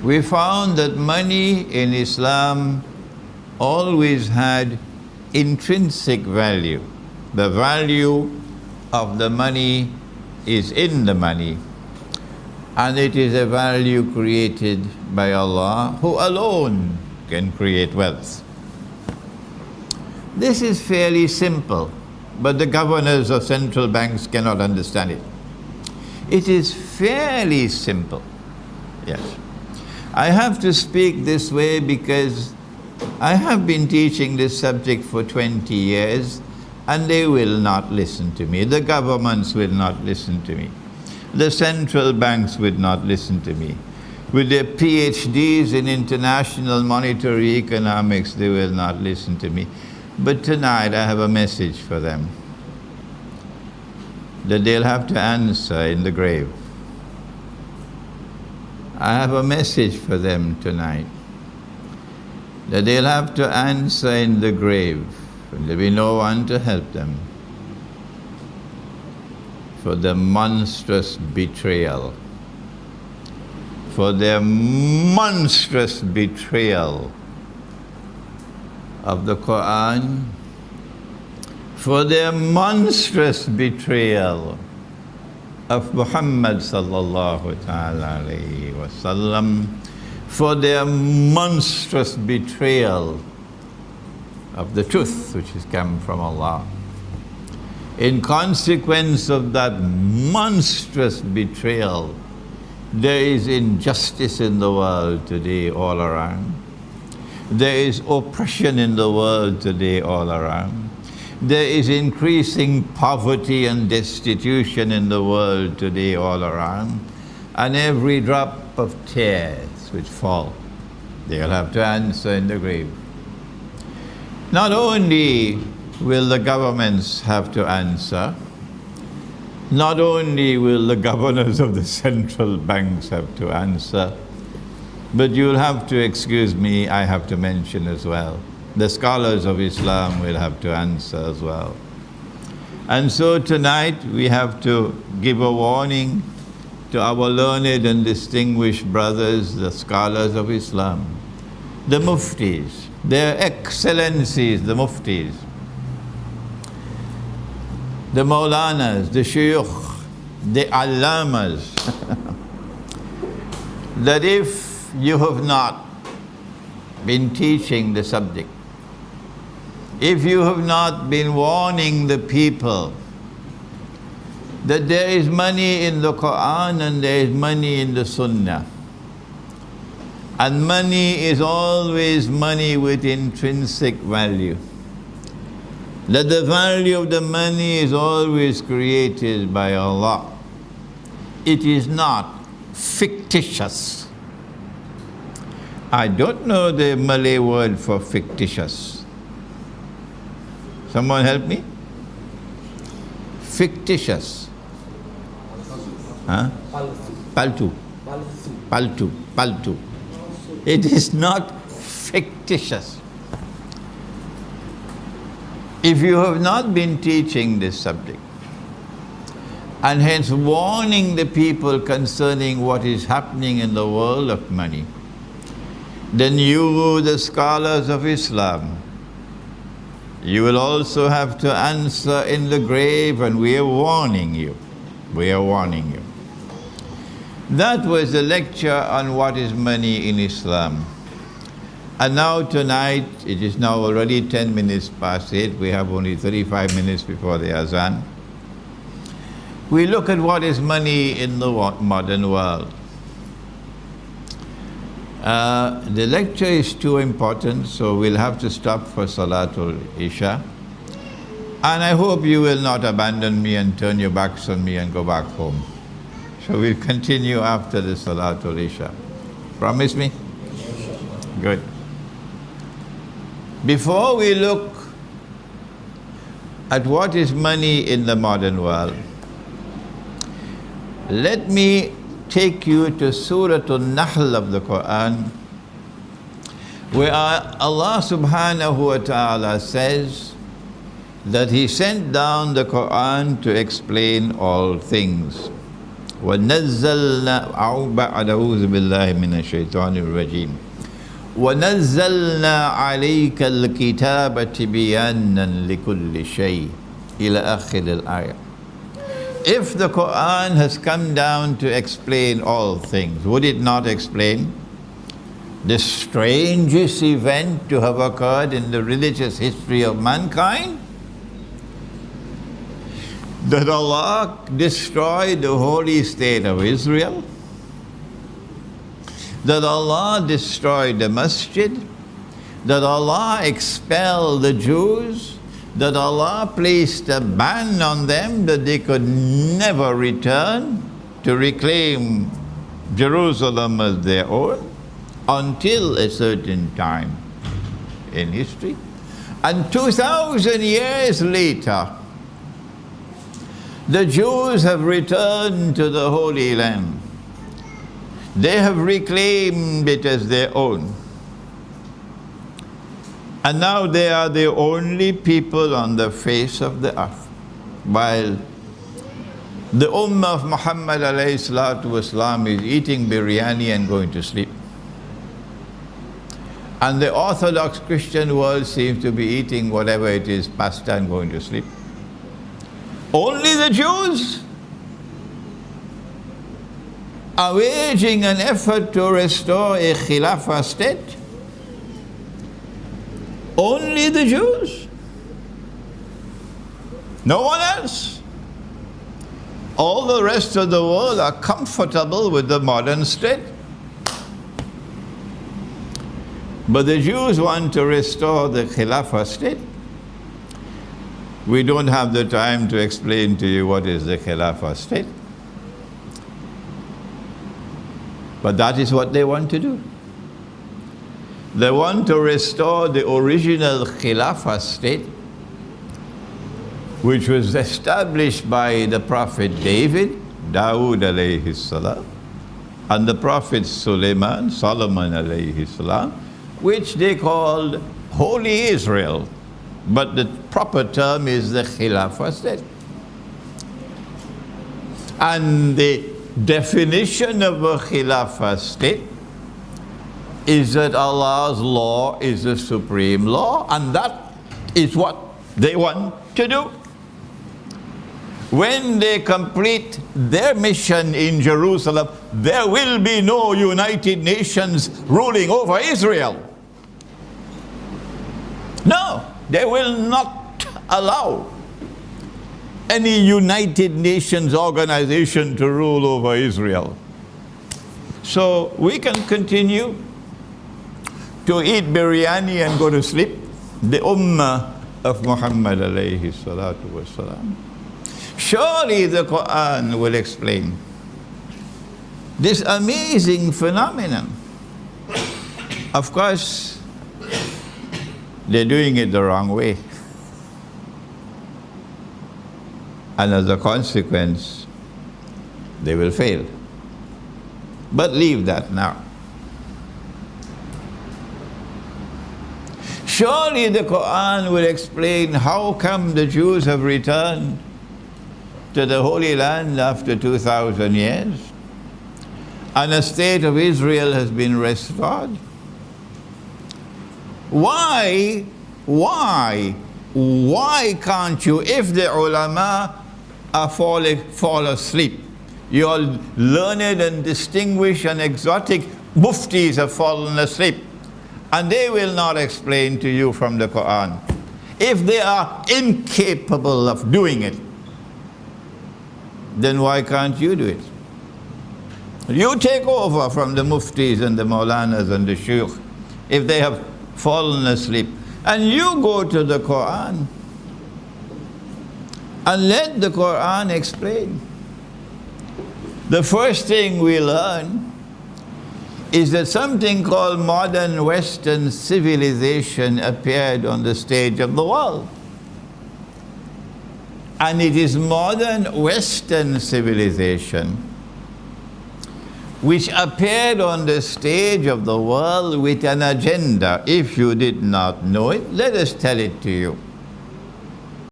we found that money in Islam always had intrinsic value. The value of the money is in the money, and it is a value created by Allah, who alone can create wealth. This is fairly simple, but the governors of central banks cannot understand it. It is fairly simple, yes. I have to speak this way because I have been teaching this subject for 20 years, and they will not listen to me. The governments will not listen to me. The central banks will not listen to me. With their PhDs in international monetary economics, they will not listen to me. But tonight I have a message for them that they'll have to answer in the grave. I have a message for them tonight that they'll have to answer in the grave, and there'll be no one to help them for the monstrous betrayal, for their monstrous betrayal of the Quran, for their monstrous betrayal of Muhammad sallallahu ta'ala alayhi wa sallam, for their monstrous betrayal of the truth which has come from Allah. In consequence of that monstrous betrayal, there is injustice in the world today all around. There is oppression in the world today all around. There is increasing poverty and destitution in the world today all around. And every drop of tears which fall, they'll have to answer in the grave. Not only will the governments have to answer, not only will the governors of the central banks have to answer, but you'll have to excuse me, I have to mention as well, the scholars of Islam will have to answer as well. And so tonight we have to give a warning to our learned and distinguished brothers, the scholars of Islam, the muftis, their excellencies, the muftis, the maulanas, the shuyukh, the allamas, that if you have not been teaching the subject, if you have not been warning the people that there is money in the Quran and there is money in the Sunnah, and money is always money with intrinsic value, that the value of the money is always created by Allah. It is not fictitious. I don't know the Malay word for fictitious. Someone help me? Fictitious. Huh? Paltu. Paltu. Paltu. It is not fictitious. If you have not been teaching this subject, and hence warning the people concerning what is happening in the world of money, then you, the scholars of Islam, you will also have to answer in the grave, and we are warning you. We are warning you. That was the lecture on what is money in Islam. And now tonight, it is now already 10 minutes past 8. We have only 35 minutes before the Azan. We look at what is money in the modern world. The lecture is too important, so we'll have to stop for Salatul Isha. And I hope you will not abandon me and turn your backs on me and go back home. So we'll continue after the Salatul Isha. Promise me? Good. Before we look at what is money in the modern world, let me take you to Surah Al-Nahl of the Quran, where Allah subhanahu wa ta'ala says that He sent down the Quran to explain all things. وَنَزَّلْنَا أَعُوذُ بِاللَّهِ مِنَ الشَّيْطَانِ الرَّجِيمِ وَنَزَّلْنَا عَلَيْكَ الْكِتَابَ تِبْيَانًا لِكُلِّ شَيْءٍ إلى آخر الآية. If the Quran has come down to explain all things, would it not explain the strangest event to have occurred in the religious history of mankind? That Allah destroyed the holy state of Israel, that Allah destroyed the masjid, that Allah expelled the Jews, that Allah placed a ban on them that they could never return to reclaim Jerusalem as their own until a certain time in history. And 2,000 years later, the Jews have returned to the Holy Land. They have reclaimed it as their own. And now they are the only people on the face of the earth. While the Ummah of Muhammad alayhi salatu wasalam is eating biryani and going to sleep. And the Orthodox Christian world seems to be eating whatever it is, pasta, and going to sleep. Only the Jews are waging an effort to restore a Khilafah state. Only the Jews. No one else. All the rest of the world are comfortable with the modern state. But the Jews want to restore the Khilafah state. We don't have the time to explain to you what is the Khilafah state. But that is what they want to do. They want to restore the original Khilafah state, which was established by the Prophet David, Dawood alayhi salam, and the Prophet Solomon alayhi salam, which they called Holy Israel. But the proper term is the Khilafah state. And the definition of a Khilafah state is that Allah's law is the supreme law, and that is what they want to do. When they complete their mission in Jerusalem, there will be no United Nations ruling over Israel. No, they will not allow any United Nations organization to rule over Israel. So we can continue to eat biryani and go to sleep. The Ummah of Muhammad alayhi salatu wasalam. Surely the Quran will explain this amazing phenomenon. Of course, they're doing it the wrong way. And as a consequence, they will fail. But leave that now. Surely the Quran will explain how come the Jews have returned to the Holy Land after 2,000 years, and the state of Israel has been restored. Why can't you, if the ulama are fall asleep, your learned and distinguished and exotic muftis have fallen asleep, and they will not explain to you from the Quran, if they are incapable of doing it, then why can't you do it? You take over from the muftis and the maulanas and the shuyukh if they have fallen asleep, and you go to the Quran and let the Quran explain. The first thing we learn is that something called modern Western civilization appeared on the stage of the world. And it is modern Western civilization which appeared on the stage of the world with an agenda. If you did not know it, let us tell it to you.